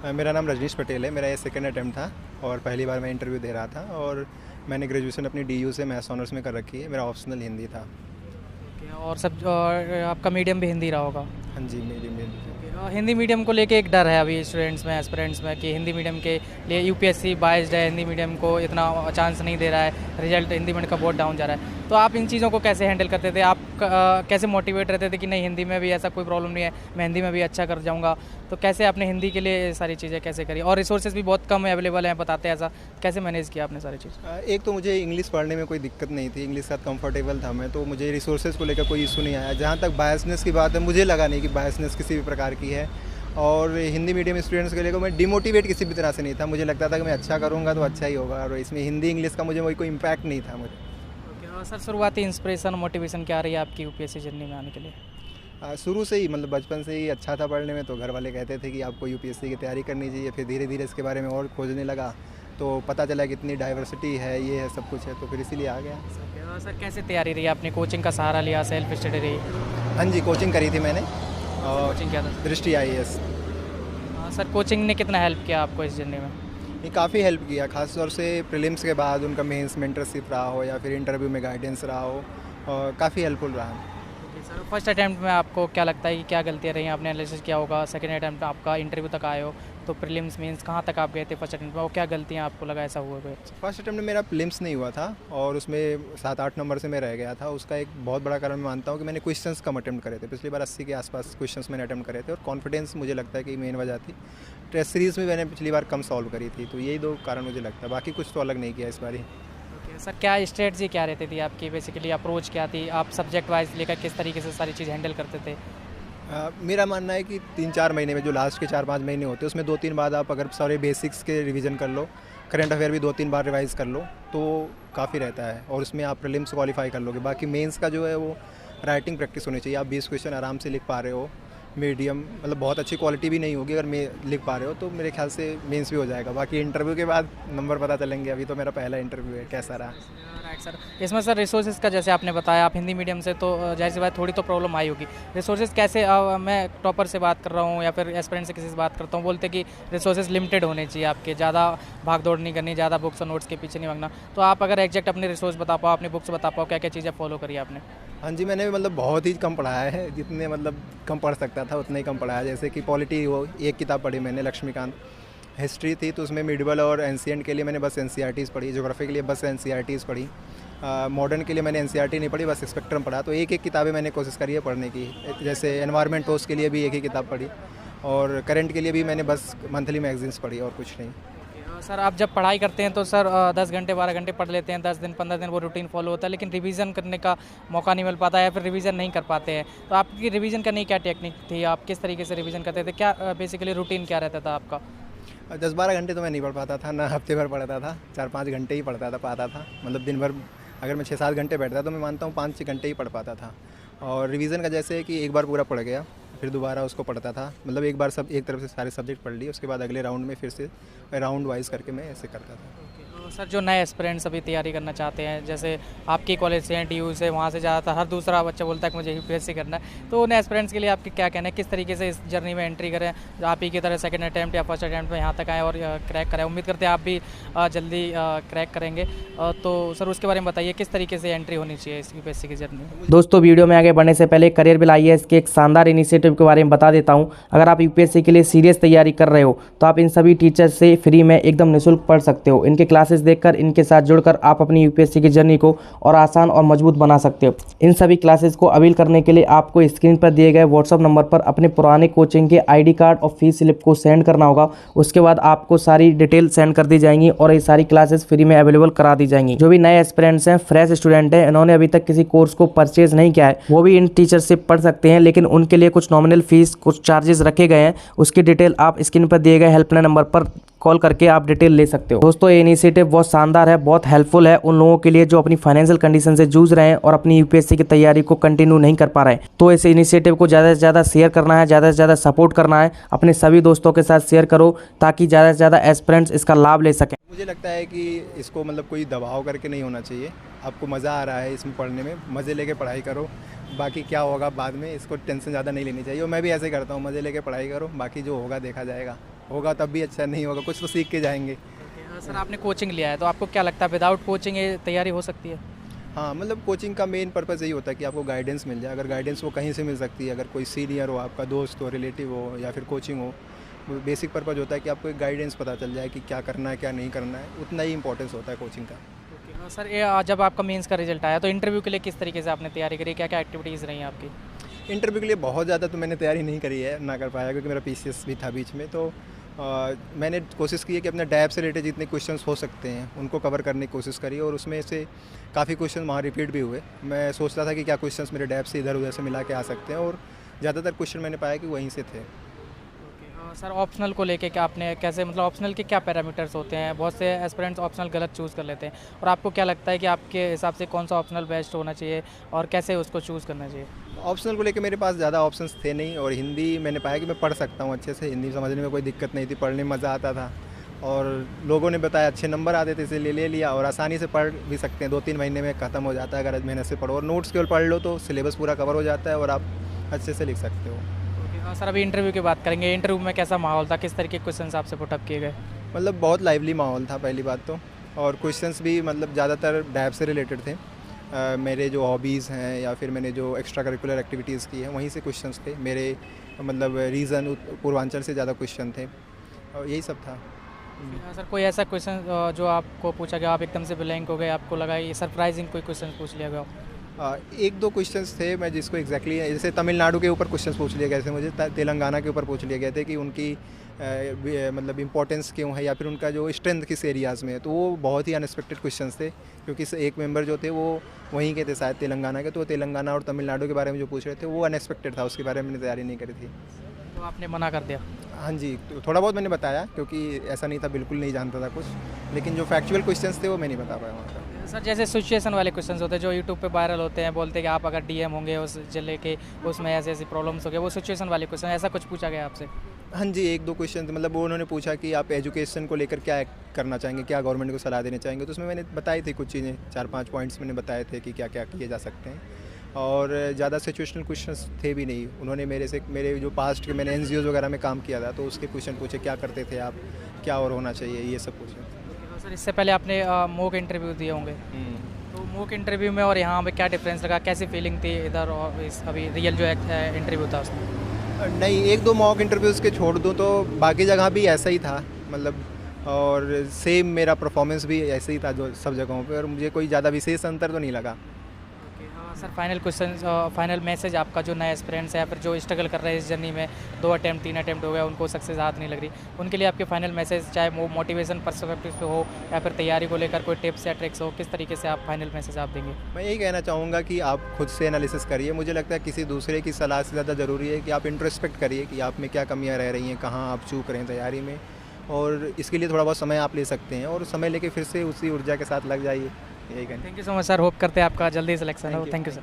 मेरा नाम रजनीश पटेल है। मेरा ये सेकंड अटेम्प्ट था और पहली बार मैं इंटरव्यू दे रहा था। और मैंने ग्रेजुएशन अपनी डीयू से मैथ्स ऑनर्स में कर रखी है। मेरा ऑप्शनल हिंदी था। ओके, और आपका मीडियम भी हिंदी रहा होगा। हाँ जी, मेरी मेरी हिंदी मीडियम को लेके एक डर है अभी स्टूडेंट्स में, एस्पिरेंट्स में, कि हिंदी मीडियम के लिए यूपीएससी बाइज्ड है, हिंदी मीडियम को इतना चांस नहीं दे रहा है, रिजल्ट हिंदी मीडियम का बहुत डाउन जा रहा है। तो आप इन चीज़ों को कैसे हैंडल करते थे? आप कैसे मोटिवेट रहते थे कि नहीं, हिंदी में भी ऐसा कोई प्रॉब्लम नहीं है, मैं हिंदी में भी अच्छा कर जाऊँगा? तो कैसे आपने हिंदी के लिए सारी चीज़ें कैसे करी? और रिसोर्सेज भी बहुत कम अवेलेबल हैं, बताते हैं ऐसा, कैसे मैनेज किया आपने सारी चीज़? एक तो मुझे इंग्लिश पढ़ने में कोई दिक्कत नहीं थी, इंग्लिश के साथ कंफर्टेबल था मैं, तो मुझे रिसोर्सेज को लेकर कोई इशू नहीं आया। जहाँ तक बायसनेस की बात है, मुझे लगा नहीं कि बायसनेस किसी भी प्रकार की है। और हिंदी मीडियम स्टूडेंट्स के लिए मैं डिमोटिवेट किसी भी तरह से नहीं था। मुझे लगता था कि मैं अच्छा करूँगा तो अच्छा ही होगा, और इसमें हिंदी इंग्लिश का मुझे कोई इम्पैक्ट नहीं था मुझे। ओके, और सर शुरुआती इंस्पिरेशन मोटिवेशन क्या रही है आपकी यूपीएससी जर्नी में आने के लिए? शुरू से ही मतलब बचपन से ही अच्छा था पढ़ने में, तो घर वाले कहते थे कि आपको यूपीएससी की तैयारी करनी चाहिए। फिर धीरे धीरे इसके बारे में और खोजने लगा, तो पता चला कि इतनी डाइवर्सिटी है, ये है, सब कुछ है, तो फिर इसीलिए आ गया। सर कैसे तैयारी रही? आपने कोचिंग का सहारा लिया, सेल्फ स्टडी रही? हाँ जी, कोचिंग करी थी मैंने, और कोचिंग क्या था? दृष्टि आईएएस। सर कोचिंग ने कितना हेल्प किया आपको इस जर्नी में? ये काफ़ी हेल्प किया, खास तौर से प्रीलिम्स के बाद उनका मेंस मेंटरशिप रहा हो या फिर इंटरव्यू में गाइडेंस रहा हो, और काफ़ी हेल्पफुल रहा। ओके सर, फर्स्ट अटैम्प्ट में आपको क्या लगता है कि क्या गलतियाँ रही? आपने एनालिसिस किया होगा, सेकंड अटैम्प्ट आपका इंटरव्यू तक आए हो, तो प्रीलिम्स मींस कहाँ तक आप गए थे फर्स्ट अटैम्प्ट में, और क्या गलतियाँ आपको लगा ऐसा हुआ कोई? फर्स्ट अटैम्प्ट में मेरा प्रीलिम्स नहीं हुआ था, और उसमें 7-8 नंबर से मैं रह गया था। उसका एक बहुत बड़ा कारण मैं मानता हूँ कि मैंने क्वेश्चंस कम अटैम्प्ट करे थे। पिछली बार 80 के आसपास क्वेश्चंस मैंने अटैम्प्ट करे थे, और कॉन्फिडेंस मुझे लगता है कि मेन वजह थी। टेस्ट सीरीज़ में मैंने पिछली बार कम सॉल्व करी थी, तो यही 2 कारण मुझे लगता है, बाकी कुछ तो अलग नहीं किया इस बार ही। ओके सर, क्या स्ट्रेटजी क्या रहती थी आपकी, बेसिकली अप्रोच क्या थी? आप सब्जेक्ट वाइज लेकर किस तरीके से सारी चीज़ हैंडल करते थे? मेरा मानना है कि 3-4 महीने में, जो लास्ट के 4-5 महीने होते हैं, उसमें 2-3 बार आप अगर सारे बेसिक्स के रिवीजन कर लो, करंट अफेयर भी 2-3 बार रिवाइज कर लो, तो काफ़ी रहता है, और उसमें आप प्रीलिम्स क्वालिफाई कर लोगे। बाकी मेंस का जो है वो राइटिंग प्रैक्टिस होनी चाहिए। आप 20 क्वेश्चन आराम से लिख पा रहे हो, मीडियम मतलब बहुत अच्छी क्वालिटी भी नहीं होगी, अगर मैं लिख पा रहे हो तो मेरे ख्याल से मेंस भी हो जाएगा। बाकी इंटरव्यू के बाद नंबर पता चलेंगे। अभी तो मेरा पहला इंटरव्यू है, कैसा रहा। राइट सर, इसमें सर रिसोर्सेज का, जैसे आपने बताया आप हिंदी मीडियम से, तो जाहिर सी बात थोड़ी तो प्रॉब्लम आई होगी। रिसोर्सेज कैसे, मैं टॉपर से बात कर रहा हूँ या फिर एस्पिरेंट से किसी से बात करता हूँ, बोलते कि रिसोर्सेज लिमिटेड होने चाहिए आपके, ज़्यादा भाग दौड़ नहीं करनी, ज़्यादा बुक्स और नोट्स के पीछे नहीं भागना। तो आप अगर एग्जैक्ट अपने रिसोर्स बता पाओ, अपनी बुक्स बता पाओ, क्या क्या चीज़ें फॉलो करी आपने? हाँ जी, मैंने मतलब बहुत ही कम पढ़ाया है, जितने मतलब कम पढ़ सकता था उतना ही कम पढ़ाया। जैसे कि पॉलिटी वो एक किताब पढ़ी मैंने, लक्ष्मीकांत। हिस्ट्री थी तो उसमें मिडिवल और एंशिएंट के लिए मैंने बस एनसीईआरटीज़ पढ़ी। ज्योग्राफी के लिए बस एनसीईआरटीज़ पढ़ी। मॉडर्न के लिए मैंने एनसीईआरटी नहीं पढ़ी, बस स्पेक्ट्रम पढ़ा। तो एक एक किताबें मैंने कोशिश करी है पढ़ने की। जैसे एनवायरनमेंट हो, उसके लिए भी एक ही किताब पढ़ी, और करंट के लिए भी मैंने बस मंथली मैगजीन्स पढ़ी, और कुछ नहीं। सर आप जब पढ़ाई करते हैं तो सर 10 घंटे 12 घंटे पढ़ लेते हैं, 10 दिन 15 दिन वो रूटीन फॉलो होता है, लेकिन रिवीजन करने का मौका नहीं मिल पाता है, या फिर रिवीजन नहीं कर पाते हैं। तो आपकी रिवीजन करने की क्या टेक्निक थी? आप किस तरीके से रिवीजन करते थे? क्या बेसिकली रूटीन क्या रहता था आपका? 10-12 घंटे तो मैं नहीं पढ़ पाता था, ना हफ्ते भर पढ़ता था। 4-5 घंटे ही पढ़ता था, पाता था। मतलब दिन भर अगर मैं 6-7 घंटे बैठता तो मैं मानता हूँ 5-6 घंटे ही पढ़ पाता था। और रिवीजन का जैसे है कि एक बार पूरा पढ़ गया, फिर दोबारा उसको पढ़ता था। मतलब एक बार सब एक तरफ से सारे सब्जेक्ट पढ़ लिए, उसके बाद अगले राउंड में फिर से राउंड वाइज करके मैं ऐसे करता था। तो सर जो नए एस्पिरेंट्स अभी तैयारी करना चाहते हैं, जैसे आपके कॉलेज से हैं, टीयू से, वहाँ से ज़्यादातर हर दूसरा बच्चा बोलता है कि मुझे यूपीएससी करना है, तो उन एस्पिरेंट्स के लिए आपके क्या कहना है? किस तरीके से इस जर्नी में एंट्री करें, आप ही की तरह सेकंड अटैम्प्ट या फर्स्ट अटैम्प्ट में यहाँ तक आएँ और क्रैक करें? उम्मीद करते हैं आप भी जल्दी क्रैक करेंगे। तो सर उसके बारे में बताइए, किस तरीके से एंट्री होनी चाहिए इस यूपीएससी की जर्नी में? दोस्तों, वीडियो में आगे बढ़ने से पहले करियर बिल आईएएस के एक शानदार इनिशिएटिव के बारे में बता देता हूँ। अगर आप यूपीएससी के लिए सीरियस तैयारी कर रहे हो तो आप इन सभी टीचर्स से फ्री में एकदम निःशुल्क पढ़ सकते हो। इनके क्लासेस देखकर, इनके साथ जुड़कर आप अपनी यूपीएससी की जर्नी को और आसान और मजबूत बना सकते हो। इन सभी क्लासेस को अवेल करने के लिए आपको स्क्रीन पर दिए गए व्हाट्सएप नंबर पर अपने पुराने कोचिंग के आईडी कार्ड और फीस स्लिप को सेंड करना होगा। उसके बाद आपको सारी डिटेल सेंड कर दी जाएंगी और ये सारी क्लासेस फ्री में अवेलेबल करा दी जाएंगी। जो भी नए एस्पिरेंट्स हैं, फ्रेश स्टूडेंट हैं, इन्होंने अभी तक किसी कोर्स को परचेज नहीं किया है, वो भी इन टीचर से पढ़ सकते हैं, लेकिन उनके लिए कुछ नॉमिनल फीस, कुछ चार्जेस रखे गए हैं। उसकी डिटेल आप स्क्रीन पर दिए गए हेल्पलाइन नंबर पर कॉल करके आप डिटेल ले सकते हो। दोस्तों, ये इनिशिएटिव बहुत शानदार है, बहुत हेल्पफुल है उन लोगों के लिए जो अपनी फाइनेंशियल कंडीशन से जूझ रहे हैं और अपनी यूपीएससी की तैयारी को कंटिन्यू नहीं कर पा रहे हैं। तो इस इनिशिएटिव को ज़्यादा से ज़्यादा शेयर करना है, ज़्यादा से ज़्यादा सपोर्ट करना है, अपने सभी दोस्तों के साथ शेयर करो ताकि ज़्यादा से ज़्यादा एस्पिरेंट्स इसका लाभ ले सकें। मुझे लगता है कि इसको मतलब कोई दबाव करके नहीं होना चाहिए। आपको मज़ा आ रहा है इसमें पढ़ने में, मज़े लेके पढ़ाई करो। बाकी क्या होगा बाद में, इसको टेंशन ज़्यादा नहीं लेनी चाहिए। और मैं भी ऐसे करता हूँ, मज़े लेके पढ़ाई करो, बाकी जो होगा देखा जाएगा। होगा तब भी अच्छा, नहीं होगा कुछ तो सीख के जाएंगे। सर आपने कोचिंग लिया है तो आपको क्या लगता है विदाउट कोचिंग ये तैयारी हो सकती है? हाँ, मतलब कोचिंग का मेन पर्पज़ यही होता है कि आपको गाइडेंस मिल जाए। अगर गाइडेंस वो कहीं से मिल सकती है, अगर कोई सीनियर हो, आपका दोस्त हो, रिलेटिव हो या फिर कोचिंग हो, बेसिक पर्पज़ होता है कि आपको एक गाइडेंस पता चल जाए कि क्या करना है क्या नहीं करना है, उतना ही इंपॉर्टेंस होता है कोचिंग का। सर ये जब आपका मेंस का रिजल्ट आया तो इंटरव्यू के लिए किस तरीके से आपने तैयारी करी, क्या क्या एक्टिविटीज़ रही हैं आपकी? इंटरव्यू के लिए बहुत ज़्यादा तो मैंने तैयारी नहीं करी है, ना कर पाया क्योंकि मेरा पीसीएस भी था बीच में। तो मैंने कोशिश की है कि अपने डैब से रिलेटेड जितने क्वेश्चंस हो सकते हैं उनको कवर करने की कोशिश करी, और उसमें से काफ़ी क्वेश्चन वहाँ रिपीट भी हुए। मैं सोच रहा था कि क्या क्वेश्चंस मेरे डैब से इधर उधर से मिला के आ सकते हैं, और ज़्यादातर क्वेश्चन मैंने पाया कि वहीं से थे। सर ऑप्शनल को लेके क्या आपने कैसे, मतलब ऑप्शनल के क्या पैरामीटर्स होते हैं? बहुत से एस्पिरेंट्स ऑप्शनल गलत चूज़ कर लेते हैं, और आपको क्या लगता है कि आपके हिसाब से कौन सा ऑप्शनल बेस्ट होना चाहिए और कैसे उसको चूज़ करना चाहिए? ऑप्शनल को लेके मेरे पास ज़्यादा ऑप्शंस थे नहीं, और हिंदी मैंने पाया कि मैं पढ़ सकता हूँ अच्छे से, हिंदी समझने में कोई दिक्कत नहीं थी, पढ़ने में मज़ा आता था, और लोगों ने बताया अच्छे नंबर आते थे इसलिए ले लिया, और आसानी से पढ़ भी सकते हैं, 2-3 महीने में ख़त्म हो जाता है अगर मेहनत से पढ़ो, और नोट्स केवल पढ़ लो तो सिलेबस पूरा कवर हो जाता है और आप अच्छे से लिख सकते हो। सर अभी इंटरव्यू की बात करेंगे, इंटरव्यू में कैसा माहौल था, किस तरीके के क्वेश्चन आपसे पुटअप किए गए? मतलब बहुत लाइवली माहौल था पहली बात तो, और क्वेश्चंस भी मतलब ज़्यादातर डैब से रिलेटेड थे। मेरे जो हॉबीज़ हैं या फिर मैंने जो एक्स्ट्रा करिकुलर एक्टिविटीज़ की हैं वहीं से क्वेश्चंस थे मेरे, मतलब रीज़न पूर्वांचल से ज़्यादा क्वेश्चन थे, और यही सब था। सर कोई ऐसा क्वेश्चन जो आपको पूछा गया, आप एकदम से ब्लैंक हो गए, आपको लगा ये सरप्राइजिंग कोई क्वेश्चन पूछ लिया गया हो? एक दो क्वेश्चंस थे मैं जिसको एग्जैक्टली जैसे तमिलनाडु के ऊपर क्वेश्चंस पूछ लिए गए थे मुझे, तेलंगाना के ऊपर पूछ लिए गए थे कि उनकी मतलब इम्पोर्टेंस क्यों है या फिर उनका जो स्ट्रेंथ किस एरियाज़ में है, तो वो बहुत ही अनएक्सपेक्टेड क्वेश्चंस थे क्योंकि एक मेंबर जो थे वो वहीं के थे शायद तेलंगाना के, तो तेलंगाना और तमिलनाडु के बारे में जो पूछ रहे थे वो अनएक्सपेक्टेड था, उसके बारे में मैंने तैयारी नहीं करी थी। तो आपने मना कर दिया? हाँ जी, तो थोड़ा बहुत मैंने बताया क्योंकि ऐसा नहीं था, बिल्कुल नहीं जानता था कुछ, लेकिन जो फैक्चुअल क्वेश्चंस थे वो मैं नहीं बता पाया वहाँ का। सर जैसे सिचुएशन वाले क्वेश्चंस होते हैं जो यूट्यूब पे वायरल होते हैं, बोलते हैं कि आप अगर डीएम होंगे उस जिले के, उसमें ऐसे ऐसी प्रॉब्लम्स हो गए, वो सिचुएशन वाले क्वेश्चन ऐसा कुछ पूछा गया आपसे? हाँ जी, एक दो क्वेश्चन मतलब वो उन्होंने पूछा कि आप एजुकेशन को लेकर क्या करना चाहेंगे, क्या गवर्नमेंट को सलाह देना चाहेंगे, तो उसमें मैंने बताई थी कुछ चीज़ें, 4-5 पॉइंट्स मैंने बताए थे कि क्या क्या किए जा सकते हैं, और ज़्यादा सिचुएशनल क्वेश्चंस थे भी नहीं। उन्होंने मेरे से मेरे जो पास्ट के मैंने एनजीओज़ वगैरह में काम किया था तो उसके क्वेश्चन पूछे, क्या करते थे आप, क्या और होना चाहिए, ये सब पूछे। तो सर इससे पहले आपने मॉक इंटरव्यू दिए होंगे, तो मॉक इंटरव्यू में और यहाँ पे क्या डिफरेंस लगा, कैसी फीलिंग थी इधर और इस अभी रियल जो इंटरव्यू था उसमें? नहीं, एक दो मॉक इंटरव्यूज़ के छोड़ दूँ तो बाकी जगह भी ऐसा ही था, मतलब और सेम मेरा परफॉर्मेंस भी ऐसे ही था जो सब जगहों पे, और मुझे कोई ज़्यादा विशेष अंतर तो नहीं लगा। Sir final question, final message आपका जो नए एस्पिरेंट्स है या फिर जो स्ट्रगल कर रहे हैं इस जर्नी में, 2 अटैम्प्ट 3 अटैम्प्ट हो गया, उनको सक्सेस हाथ नहीं लग रही, उनके लिए आपके फाइनल मैसेज, चाहे वो मोटिवेशन पर्सपेक्टिव से हो या फिर तैयारी को लेकर कोई टिप्स या ट्रिक्स हो, किस तरीके से आप फाइनल मैसेज आप देंगे? मैं यही कहना चाहूँगा कि आप खुद से एनालिसिस करिए। मुझे लगता है किसी दूसरे की सलाह से ज़्यादा ज़रूरी है कि आप इंट्रोस्पेक्ट करिए कि आप में क्या कमियाँ रह रही हैं, कहाँ आप चूक रहे हैं तैयारी में, और इसके लिए थोड़ा बहुत समय आप ले सकते हैं, और समय लेके फिर से उसी ऊर्जा के साथ लग जाइए। यही कहना। Thank you so much sir, hope करते हैं आपका जल्दी सिलेक्शन हो। Thank you sir.